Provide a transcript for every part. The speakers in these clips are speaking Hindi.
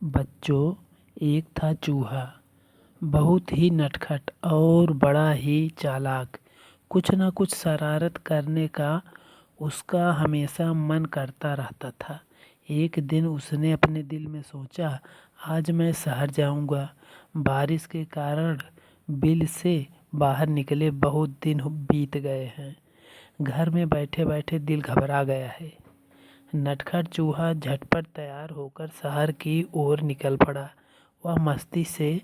बच्चों, एक था चूहा, बहुत ही नटखट और बड़ा ही चालाक। कुछ न कुछ शरारत करने का उसका हमेशा मन करता रहता था। एक दिन उसने अपने दिल में सोचा, आज मैं शहर जाऊंगा। बारिश के कारण बिल से बाहर निकले बहुत दिन बीत गए हैं। घर में बैठे बैठे दिल घबरा गया है। नटखट चूहा झटपट तैयार होकर शहर की ओर निकल पड़ा। वह मस्ती से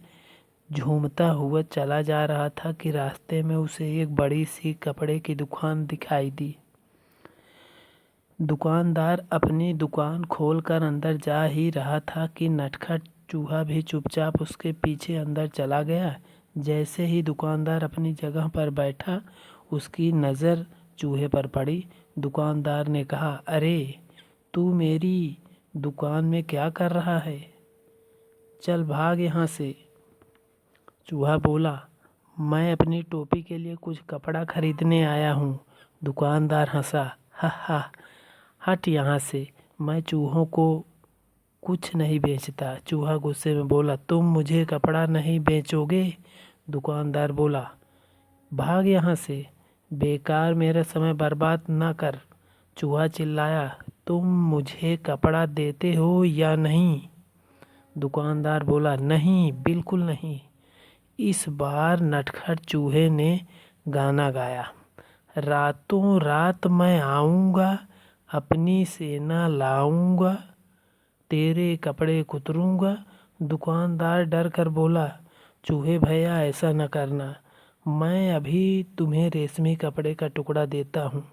झूमता हुआ चला जा रहा था कि रास्ते में उसे एक बड़ी सी कपड़े की दुकान दिखाई दी। दुकानदार अपनी दुकान खोलकर अंदर जा ही रहा था कि नटखट चूहा भी चुपचाप उसके पीछे अंदर चला गया। जैसे ही दुकानदार अपनी जगह पर बैठा, उसकी नज़र चूहे पर पड़ी। दुकानदार ने कहा, अरे तू मेरी दुकान में क्या कर रहा है? चल भाग यहाँ से। चूहा बोला, मैं अपनी टोपी के लिए कुछ कपड़ा खरीदने आया हूँ। दुकानदार हंसा, हा हा, हट यहाँ से, मैं चूहों को कुछ नहीं बेचता। चूहा गुस्से में बोला, तुम मुझे कपड़ा नहीं बेचोगे? दुकानदार बोला, भाग यहाँ से, बेकार मेरा समय बर्बाद ना कर। चूहा चिल्लाया, तुम मुझे कपड़ा देते हो या नहीं? दुकानदार बोला, नहीं, बिल्कुल नहीं। इस बार नटखट चूहे ने गाना गाया, रातों रात मैं आऊँगा, अपनी सेना लाऊंगा, तेरे कपड़े कुतरूंगा। दुकानदार डर कर बोला, चूहे भैया ऐसा न करना, मैं अभी तुम्हें रेशमी कपड़े का टुकड़ा देता हूँ।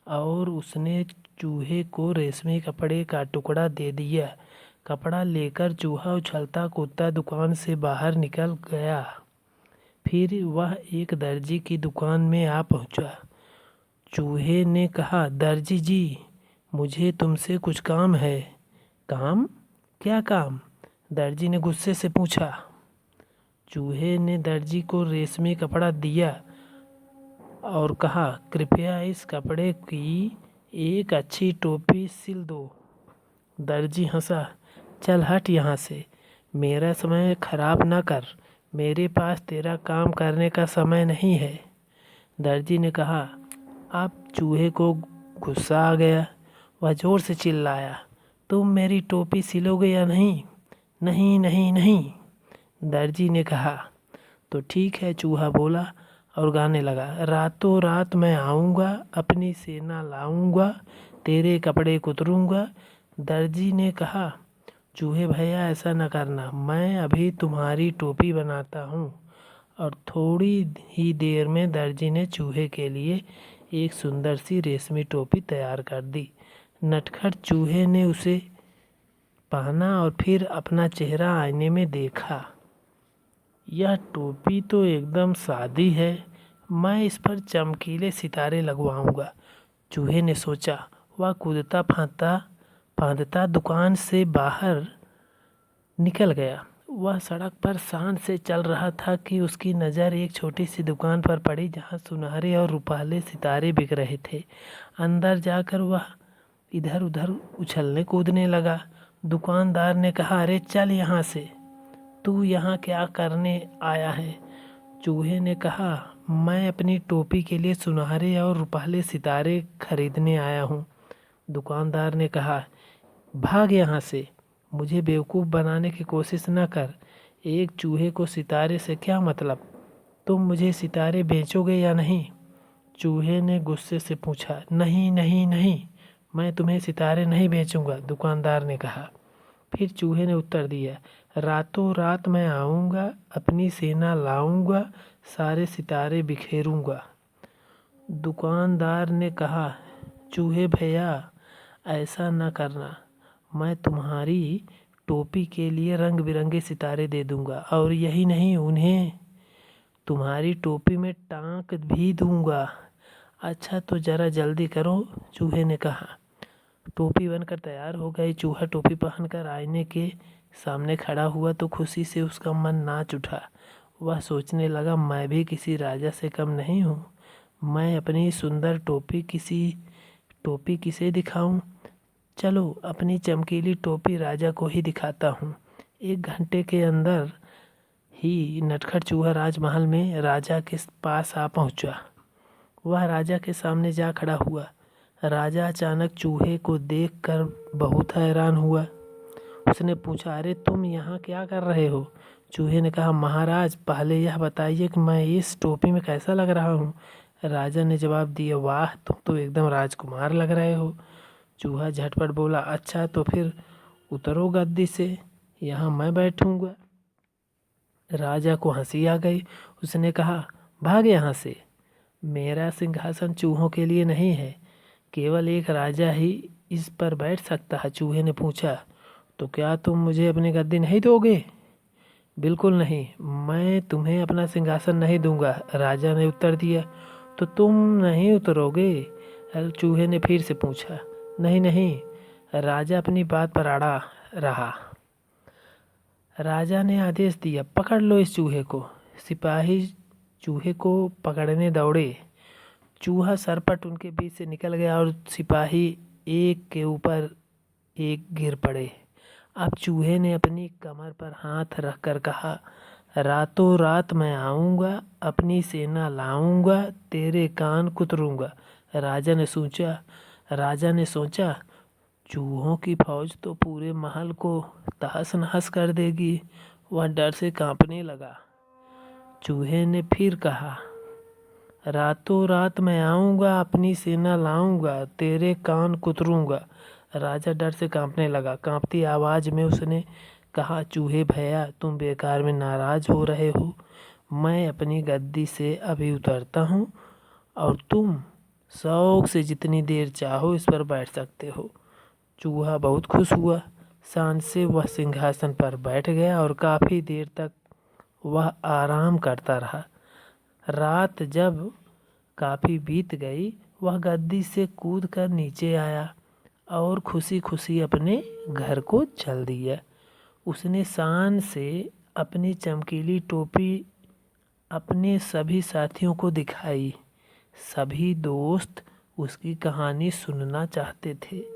और उसने चूहे को रेशमी कपड़े का टुकड़ा दे दिया। कपड़ा लेकर चूहा उछलता कूदता दुकान से बाहर निकल गया। फिर वह एक दर्जी की दुकान में आ पहुंचा। चूहे ने कहा, दर्जी जी, मुझे तुमसे कुछ काम है। काम? क्या काम? दर्जी ने गुस्से से पूछा। चूहे ने दर्जी को रेशमी कपड़ा दिया और कहा, कृपया इस कपड़े की एक अच्छी टोपी सिल दो। दर्जी हंसा, चल हट यहाँ से, मेरा समय खराब ना कर, मेरे पास तेरा काम करने का समय नहीं है। दर्जी ने कहा। अब चूहे को गुस्सा आ गया। वह जोर से चिल्लाया, तुम मेरी टोपी सिलोगे या नहीं? नहीं नहीं नहीं। दर्जी ने कहा। तो ठीक है, चूहा बोला और गाने लगा, रातों रात मैं आऊँगा, अपनी सेना लाऊंगा, तेरे कपड़े कुतरूंगा। दर्जी ने कहा, चूहे भैया ऐसा न करना, मैं अभी तुम्हारी टोपी बनाता हूँ। और थोड़ी ही देर में दर्जी ने चूहे के लिए एक सुंदर सी रेशमी टोपी तैयार कर दी। नटखट चूहे ने उसे पहना और फिर अपना चेहरा आईने में देखा। यह टोपी तो एकदम सादी है, मैं इस पर चमकीले सितारे लगवाऊंगा। चूहे ने सोचा। वह कूदता फांदता दुकान से बाहर निकल गया। वह सड़क पर शान से चल रहा था कि उसकी नज़र एक छोटी सी दुकान पर पड़ी जहां सुनहरे और रुपाले सितारे बिक रहे थे। अंदर जाकर वह इधर उधर उछलने कूदने लगा। दुकानदार ने कहा, अरे चल यहाँ से, तू यहाँ क्या करने आया है? चूहे ने कहा, मैं अपनी टोपी के लिए सुनहरे और रुपाले सितारे खरीदने आया हूँ। दुकानदार ने कहा, भाग यहाँ से, मुझे बेवकूफ़ बनाने की कोशिश न कर। एक चूहे को सितारे से क्या मतलब? तुम मुझे सितारे बेचोगे या नहीं? चूहे ने गुस्से से पूछा। नहीं नहीं नहीं, मैं तुम्हें सितारे नहीं बेचूंगा, दुकानदार ने कहा। फिर चूहे ने उत्तर दिया, रातों रात मैं आऊँगा, अपनी सेना लाऊंगा, सारे सितारे बिखेरूंगा। दुकानदार ने कहा, चूहे भैया ऐसा न करना, मैं तुम्हारी टोपी के लिए रंग बिरंगे सितारे दे दूंगा, और यही नहीं, उन्हें तुम्हारी टोपी में टांक भी दूंगा। अच्छा तो ज़रा जल्दी करो, चूहे ने कहा। टोपी बनकर तैयार हो गई। चूहा टोपी पहनकर आईने के सामने खड़ा हुआ तो खुशी से उसका मन नाच उठा। वह सोचने लगा, मैं भी किसी राजा से कम नहीं हूँ। मैं अपनी सुंदर टोपी किसे दिखाऊं? चलो अपनी चमकीली टोपी राजा को ही दिखाता हूँ। 1 घंटे के अंदर ही नटखट चूहा राजमहल में राजा के पास आ पहुंचा। वह राजा के सामने जा खड़ा हुआ। राजा अचानक चूहे को देखकर बहुत हैरान हुआ। उसने पूछा, अरे तुम यहाँ क्या कर रहे हो? चूहे ने कहा, महाराज पहले यह बताइए कि मैं इस टोपी में कैसा लग रहा हूँ? राजा ने जवाब दिया, वाह तुम तो एकदम राजकुमार लग रहे हो। चूहा झटपट बोला, अच्छा तो फिर उतरो गद्दी से, यहाँ मैं बैठूंगा। राजा को हंसी आ गई। उसने कहा, भाग यहाँ से, मेरा सिंहासन चूहों के लिए नहीं है, केवल एक राजा ही इस पर बैठ सकता है। चूहे ने पूछा, तो क्या तुम मुझे अपनी गद्दी नहीं दोगे? बिल्कुल नहीं, मैं तुम्हें अपना सिंहासन नहीं दूंगा, राजा ने उत्तर दिया। तो तुम नहीं उतरोगे? चूहे ने फिर से पूछा। नहीं नहीं, राजा अपनी बात पर अड़ा रहा। राजा ने आदेश दिया, पकड़ लो इस चूहे को। सिपाही चूहे को पकड़ने दौड़े। चूहा सरपट उनके बीच से निकल गया और सिपाही एक के ऊपर एक गिर पड़े। अब चूहे ने अपनी कमर पर हाथ रखकर कहा, रातों रात मैं आऊँगा, अपनी सेना लाऊंगा, तेरे कान कुतरूंगा। राजा ने सोचा, चूहों की फौज तो पूरे महल को तहस नहस कर देगी। वह डर से कांपने लगा। चूहे ने फिर कहा, रातों रात मैं आऊँगा, अपनी सेना लाऊंगा, तेरे कान कुतरूंगा। राजा डर से कांपने लगा। कांपती आवाज़ में उसने कहा, चूहे भैया तुम बेकार में नाराज़ हो रहे हो, मैं अपनी गद्दी से अभी उतरता हूँ और तुम शौक से जितनी देर चाहो इस पर बैठ सकते हो। चूहा बहुत खुश हुआ। शान से वह सिंहासन पर बैठ गया और काफ़ी देर तक वह आराम करता रहा। रात जब काफ़ी बीत गई, वह गद्दी से कूद कर नीचे आया और खुशी खुशी अपने घर को चल दिया। उसने शान से अपनी चमकीली टोपी अपने सभी साथियों को दिखाई। सभी दोस्त उसकी कहानी सुनना चाहते थे।